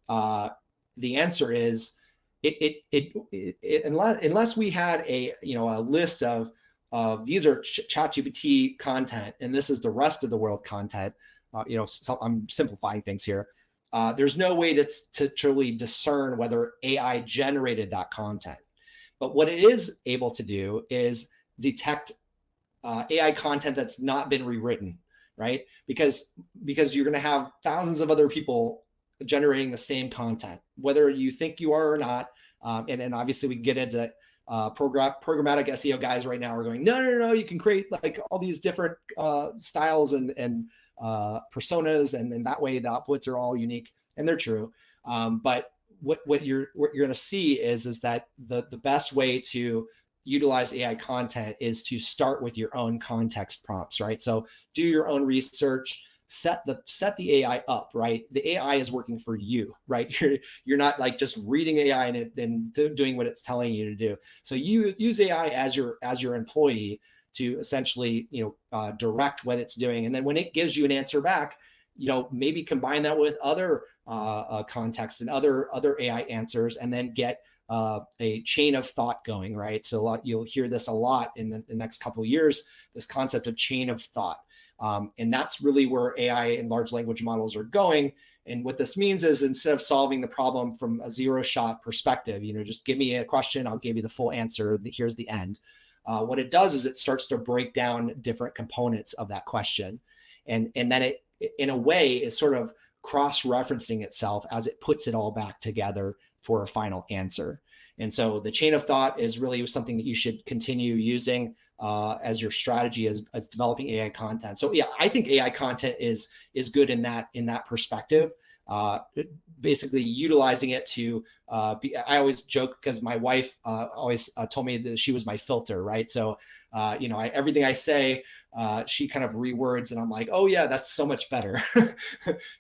The answer is, unless we had a list of these are ChatGPT content and this is the rest of the world content. So I'm simplifying things here. There's no way to truly discern whether AI generated that content. But what it is able to do is detect AI content that's not been rewritten, right? Because you're going to have thousands of other people generating the same content, whether you think you are or not. And obviously we get into programmatic SEO guys right now are going, no, you can create like all these different styles and personas, and that way the outputs are all unique, and they're true. But what you're going to see is that the best way to utilize AI content is to start with your own context prompts, right? So do your own research, set the AI up, right? The AI is working for you, right? You're not like just reading AI and doing what it's telling you to do. So you use AI as your employee to essentially, direct what it's doing. And then when it gives you an answer back, maybe combine that with other contexts and other AI answers, and then get a chain of thought going, right? So you'll hear this a lot in the next couple of years, this concept of chain of thought. And that's really where AI and large language models are going. And what this means is, instead of solving the problem from a zero shot perspective, just give me a question, I'll give you the full answer, here's the end. What it does is it starts to break down different components of that question. And then it, in a way, is sort of cross-referencing itself as it puts it all back together for a final answer. And so the chain of thought is really something that you should continue using as your strategy as developing AI content. So yeah, I think AI content is good in that perspective. Basically utilizing it to I always joke because my wife always told me that she was my filter, right? So everything I say, she kind of rewords, and I'm like, oh yeah, that's so much better.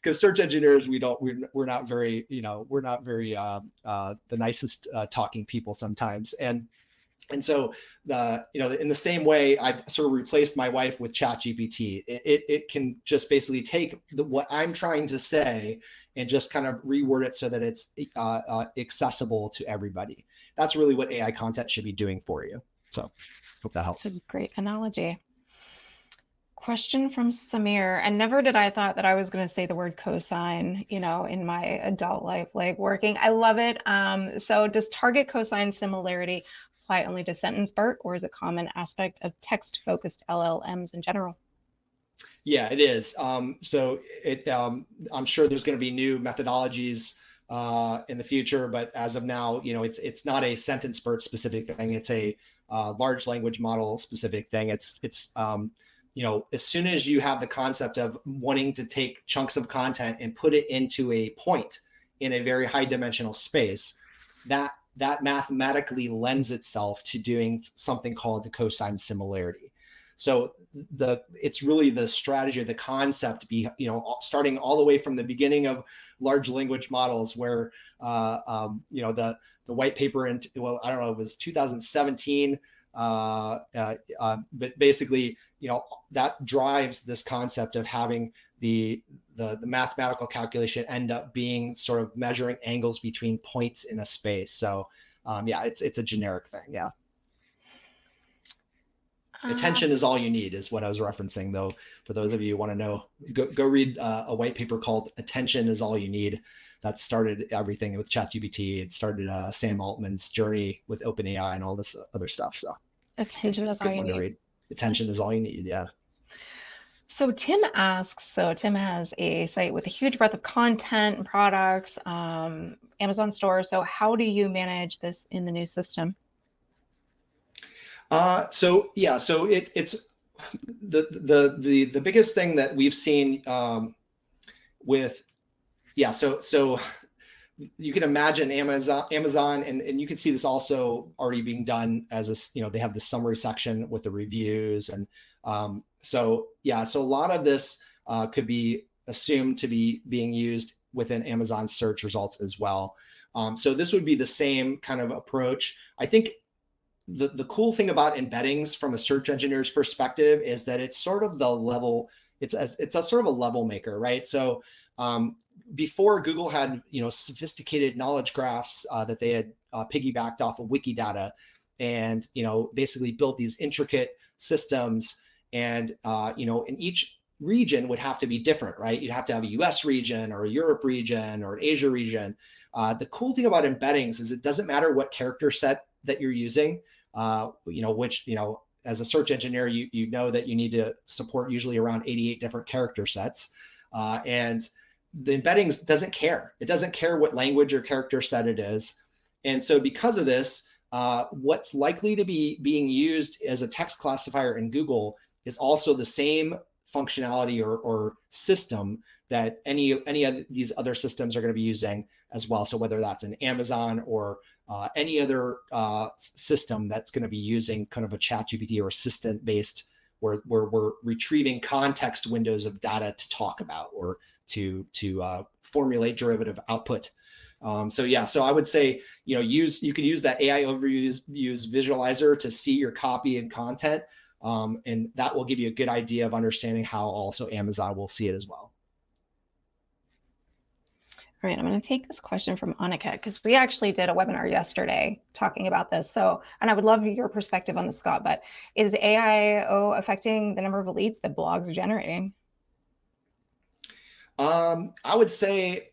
Because search engineers, we're not very the nicest talking people sometimes. And And so in the same way, I've sort of replaced my wife with ChatGPT. It can just basically take what I'm trying to say and just kind of reword it so that it's accessible to everybody. That's really what AI content should be doing for you. So hope that helps. That's a great analogy. Question from Samir, and never did I thought that I was going to say the word cosine, in my adult life, like working. I love it. So does target cosine similarity apply only to Sentence-BERT, or is it a common aspect of text-focused LLMs in general? Yeah, it is. I'm sure there's going to be new methodologies in the future, but as of now, it's not a Sentence-BERT specific thing. It's a large language model specific thing. It's as soon as you have the concept of wanting to take chunks of content and put it into a point in a very high dimensional space, that mathematically lends itself to doing something called the cosine similarity. So it's really the strategy, the concept, starting all the way from the beginning of large language models, where the white paper I don't know, it was 2017. But basically, that drives this concept of having the mathematical calculation end up being sort of measuring angles between points in a space. So it's a generic thing. Yeah. Attention is all you need is what I was referencing, though. For those of you who want to know, go read a white paper called "Attention is All You Need." That started everything with ChatGPT. It started Sam Altman's journey with OpenAI and all this other stuff. So attention is all you need. Attention is all you need. Yeah. So Tim asks, Tim has a site with a huge breadth of content and products, Amazon store. So how do you manage this in the new system? It's the biggest thing that we've seen so you can imagine Amazon, and you can see this also already being done as they have the summary section with the reviews. And so a lot of this could be assumed to be being used within Amazon search results as well. So this would be the same kind of approach. I think the cool thing about embeddings from a search engineer's perspective is that it's sort of the level, it's a sort of a level maker, right? So before Google had, sophisticated knowledge graphs that they had piggybacked off of Wikidata, and, basically built these intricate systems, and, in each region would have to be different, right? You'd have to have a US region or a Europe region or an Asia region. The cool thing about embeddings is it doesn't matter what character set that you're using, which, as a search engineer, you know that you need to support usually around 88 different character sets. And the embeddings doesn't care. It doesn't care what language or character set it is. And so because of this, what's likely to be being used as a text classifier in Google is also the same functionality or system that any of these other systems are going to be using as well. So whether that's an Amazon or any other system that's going to be using kind of a ChatGPT or assistant based, where we're retrieving context windows of data to talk about or to formulate derivative output. So I would say, you can use that AI overviews visualizer to see your copy and content. And that will give you a good idea of understanding how also Amazon will see it as well. All right, I'm going to take this question from Annika, because we actually did a webinar yesterday talking about this. So, and I would love your perspective on this, Scott, but is AIO affecting the number of leads that blogs are generating? I would say,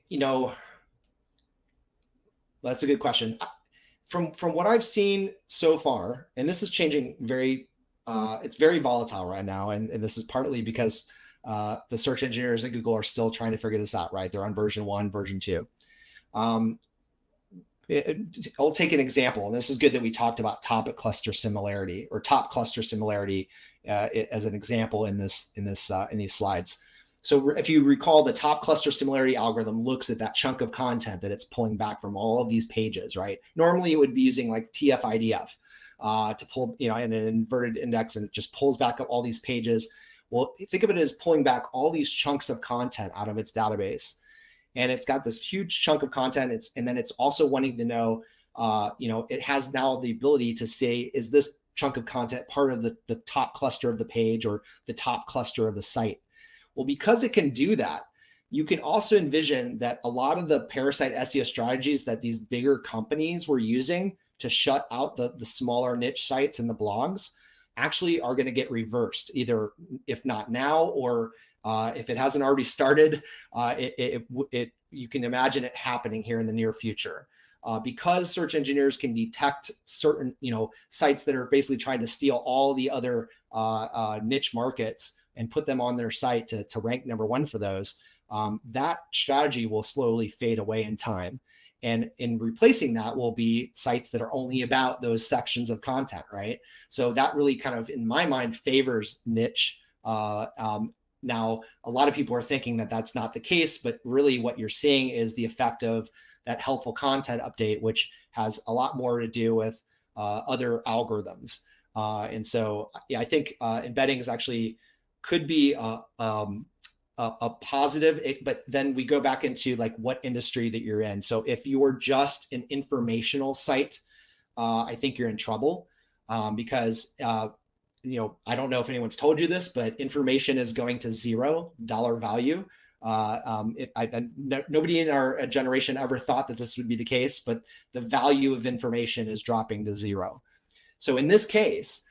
that's a good question. From what I've seen so far, and this is changing it's very volatile right now. And this is partly because the search engineers at Google are still trying to figure this out, right? They're on version 1, version 2. I'll take an example, and this is good that we talked about topic cluster similarity or top cluster similarity as an example in these slides. So if you recall, the top cluster similarity algorithm looks at that chunk of content that it's pulling back from all of these pages, right? Normally it would be using like TF-IDF to pull, in an inverted index, and it just pulls back up all these pages. Well, think of it as pulling back all these chunks of content out of its database. And it's got this huge chunk of content. And then it's also wanting to know it has now the ability to say, is this chunk of content part of the top cluster of the page or the top cluster of the site? Well, because it can do that, you can also envision that a lot of the parasite SEO strategies that these bigger companies were using to shut out the smaller niche sites and the blogs actually are going to get reversed, either if not now, or if it hasn't already started, you can imagine it happening here in the near future. Because search engineers can detect certain, sites that are basically trying to steal all the other niche markets and put them on their site to rank number one for those, that strategy will slowly fade away in time. And in replacing that will be sites that are only about those sections of content, right? So that really kind of, in my mind, favors niche. Now, a lot of people are thinking that that's not the case, but really what you're seeing is the effect of that helpful content update, which has a lot more to do with other algorithms. And so, yeah, I think embeddings actually could be a positive, but then we go back into like what industry that you're in. So if you're just an informational site, I think you're in trouble because, I don't know if anyone's told you this, but information is going to $0 value. Nobody in our generation ever thought that this would be the case, but the value of information is dropping to $0. So in this case,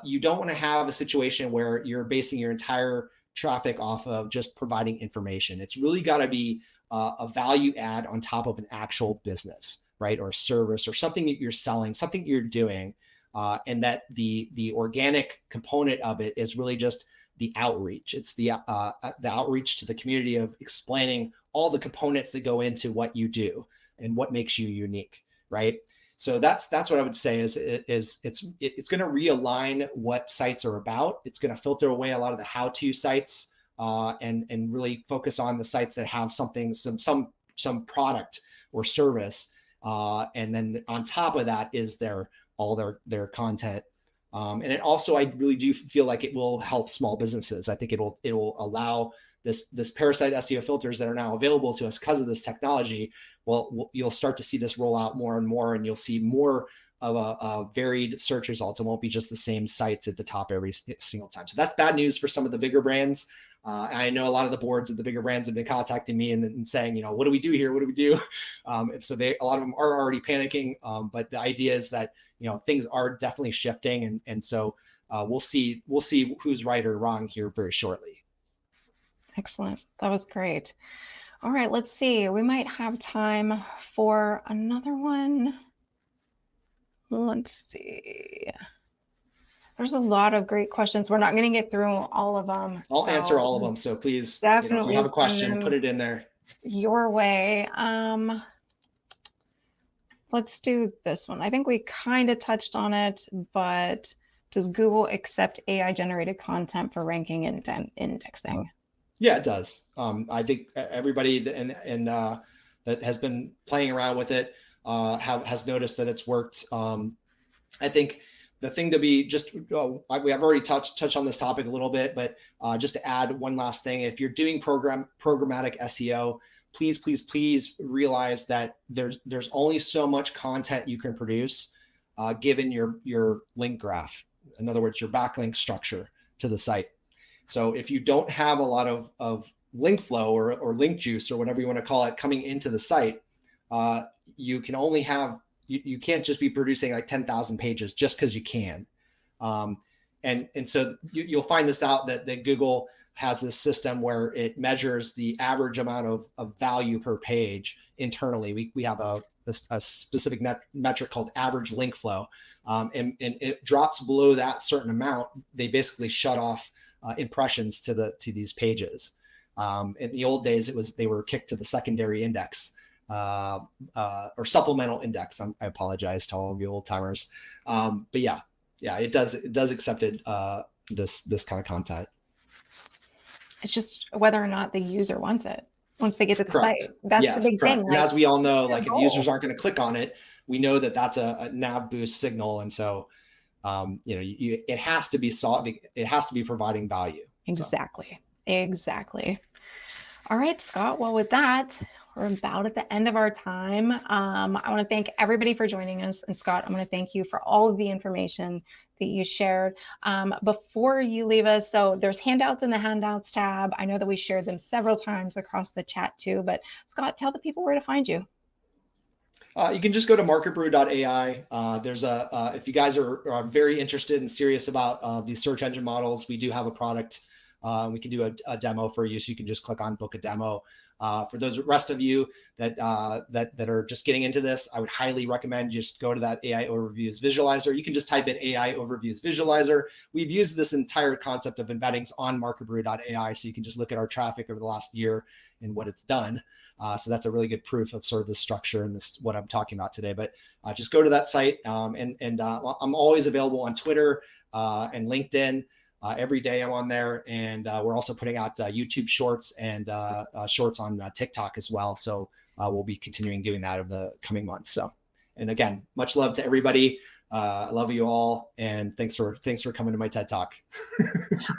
you don't want to have a situation where you're basing your entire traffic off of just providing information. It's really got to be a value add on top of an actual business, right? Or service or something that you're selling, something you're doing. And that the organic component of it is really just the outreach. It's the outreach to the community of explaining all the components that go into what you do and what makes you unique, right? So that's what I would say is it's going to realign what sites are about. It's going to filter away a lot of the how-to sites and really focus on the sites that have something, some product or service. And then on top of that is all their content. And it also, I really do feel like it will help small businesses. I think it will allow this parasite SEO filters that are now available to us because of this technology. Well, you'll start to see this roll out more and more, and you'll see more of a varied search results. It won't be just the same sites at the top every single time. So that's bad news for some of the bigger brands. I know a lot of the boards of the bigger brands have been contacting me and saying, what do we do here? What do we do? And so a lot of them are already panicking. But the idea is that, things are definitely shifting. And so we'll see who's right or wrong here very shortly. Excellent. That was great. All right, let's see. We might have time for another one. Let's see. There's a lot of great questions. We're not going to get through all of them. I'll answer all of them. So please, definitely if you have a question, put it in there. Your way. Let's do this one. I think we kind of touched on it, but does Google accept AI generated content for ranking and indexing? Yeah, it does. I think everybody that has been playing around with it has noticed that it's worked. I think the thing to be we have already touched on this topic a little bit, but just to add one last thing, if you're doing programmatic SEO, please realize that there's only so much content you can produce given your link graph. In other words, your backlink structure to the site. So if you don't have a lot of link flow or link juice or whatever you want to call it coming into the site, you can only have, you can't just be producing like 10,000 pages just because you can. And so you'll find this out that Google has this system where it measures the average amount of value per page internally. We have a specific metric called average link flow. And it drops below that certain amount. They basically shut off impressions to these pages. In the old days, they were kicked to the secondary index or supplemental index. I apologize to all of you old timers. But yeah, it does accept this kind of content. It's just whether or not the user wants it once they get to the Correct. site. That's the big thing. And as we all know, like if users aren't going to click on it, we know that that's a nav boost signal. And so, it has to be solving. It has to be providing value. Exactly. All right, Scott. Well, with that, We're about at the end of our time. I want to thank everybody for joining us. And Scott, I'm going to thank you for all of the information that you shared. Before you leave us, so there's handouts in the handouts tab. I know that we shared them several times across the chat too, but Scott, tell the people where to find you. You can just go to marketbrew.ai. There's if you guys are very interested and serious about these search engine models, we do have a product. We can do a demo for you, so you can just click on book a demo. For those rest of you that are just getting into this, I would highly recommend just go to that AI Overviews Visualizer. You can just type in AI Overviews Visualizer. We've used this entire concept of embeddings on marketbrew.ai, so you can just look at our traffic over the last year and what it's done. So that's a really good proof of sort of the structure and this what I'm talking about today. But just go to that site, and I'm always available on Twitter and LinkedIn. Every day I'm on there, and we're also putting out YouTube shorts and shorts on TikTok as well. So we'll be continuing doing that over the coming months. So, and again, much love to everybody. I love you all, and thanks for coming to my TED Talk.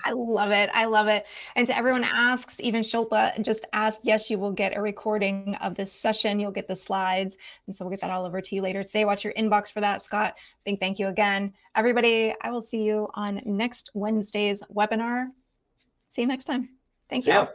I love it. I love it. And to everyone asks, even Shilpa, just ask, yes, you will get a recording of this session. You'll get the slides. And so we'll get that all over to you later today. Watch your inbox for that, Scott. Thank you again. Everybody, I will see you on next Wednesday's webinar. See you next time. Thank you.